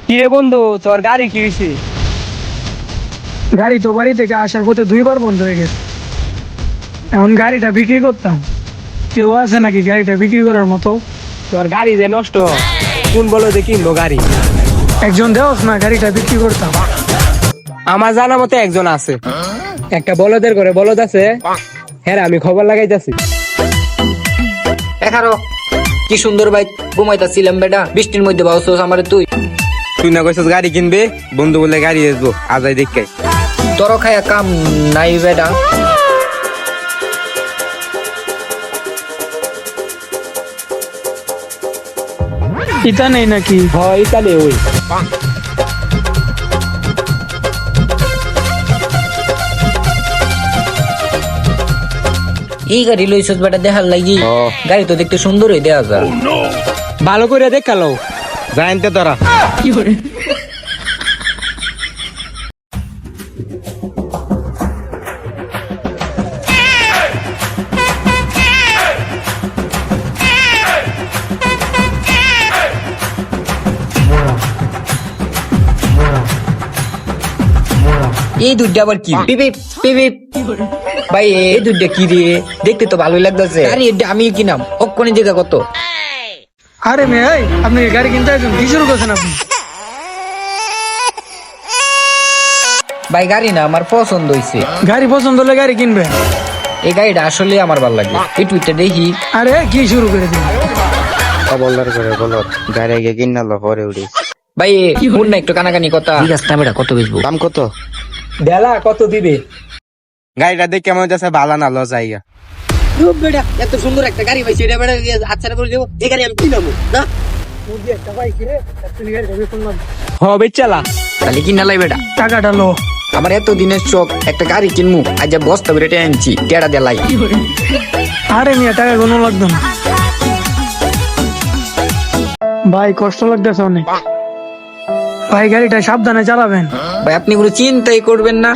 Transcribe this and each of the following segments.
কিরে বন্ধু, তোর গাড়ি কি হয়েছে? গাড়ি তো বাড়ি থেকে আসার পথে 2বার বন্ধ হয়ে গেছে। এখন গাড়িটা বিক্রি করতাম, কেউ আছে নাকি গাড়িটা বিক্রি করার মতো? তোর গাড়ি যে নষ্ট, কোন বলো যে কিনবো গাড়ি? একজন দেওস না, গাড়িটা বিক্রি করতাম। আমার জানা মতে একজন আছে, একটা বলদের করে বলদ আছে। হ্যাঁ, আমি খবর লাগাইতেছি। এখারো কি সুন্দর বাইক ঘুমাইতাছিলাম বেটা, বৃষ্টির মধ্যে বাউছস আমারে তুই না কইছস গাড়ি কিনবে, বন্ধু বলে গাড়ি আসবো আজাই দেখে। তোর খায়া কাম নাই বেটা। ইতা নেই নাকি? হয় তাহলে ওই এই গাড়ি লইছস বেটা দেখার লাগি? গাড়ি তো দেখতে সুন্দরই দেয়া যায়। ভালো করে দেখালো জানতে তোরা। এই দুধটা আবার কি? পিপিপ পিপিপ। ভাই এই দুধটা কি রে? দেখতে তো ভালোই লাগতেছে। গাড়ি এটা আমি কিনাম, অক্ষণে জায়গা কত? আরে মেয়ে, আপনি গাড়ি কিনতে আসবেন, কি শুরু করছেন আপনি? ভাই গাড়ি না আমার পছন্দ হইছে। গাড়ি পছন্দ হলে গাড়ি কিনবে? এই গাড়িটা আসলে আমার ভালো লাগে, এই টুইটটা দেখি। আরে কি শুরু করে দিন? বলার করে বলো, গাড়ি আগে কিনালো পরে উড়ি। ভাই শুন না একটু কানাকানি কথা। ঠিক আছে না বেটা, কত বেচবো? দাম কত? ডেলা কত দিবে? গাড়িটা দেখে কেমন যাচ্ছে, ভালো না লো জায়গা। বেটা এত সুন্দর একটা গাড়ি পাইছি, এটা বেটা আচ্ছা করে দেবো। এই গাড়ি আমি কিনাবো না। হবে চালা তাহলে কিনা লাই বেটা। টাকাটা লো। আমার এত দিনের শখ একটা গাড়ি কিনবো, আজ যা বস্তা বেড়ে আনছি, টেড়া দেলাই। আরে মিয়া, টাকা কোনো লাগবে না ভাই, কষ্ট লাগতেছে অনেক। ভাই গাড়িটা সাবধানে চালাবেন। ভাই আপনি কোনো চিন্তাই করবেন না।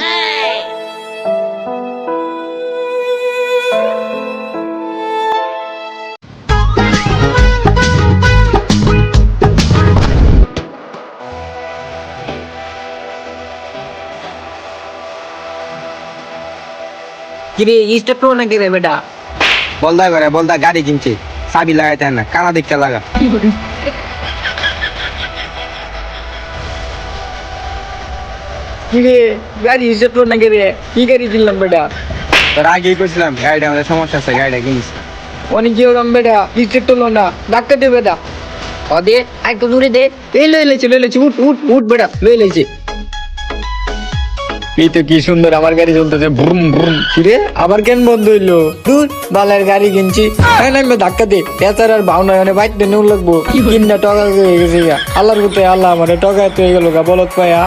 কিরে স্টার্ট করো নাকি রে বেটা? বলদা করে বলদা গাড়ি কিনছে, চাবি লাগাইতে না, কানা দেখতে লাগা। কিরে গাড়ি স্টার্ট করো নাকি রে? কি গাড়ি কিনলাম বেটা? তোর আগেই কইছিলাম গাড়িটা আমাদের সমস্যা আছে, গাড়িটা কিনিস। অনেক কি ওরম বেটা, স্টার্ট করলো না, ডাক্তার দে বেটা। ও দে একটু দূরে দে। এই লই লেছি উঠ উঠ উঠ বেটা, লই লেছি। এই তো কি সুন্দর আমার গাড়ি চলতেছে, ভ্রুম ভ্রুম। কিরে আবার কেন বন্ধ হইলো? দূর বালের গাড়ি কিনছি, আমি ধাক্কা দে পেঁচার আর ভাওনা মানে বাইতে নেউ লাগবো। কিনা টকা হয়ে গেছে, আল্লাহর কোথায় আল্লাহ মানে টকা হয়ে গেল গা বলত পায়া।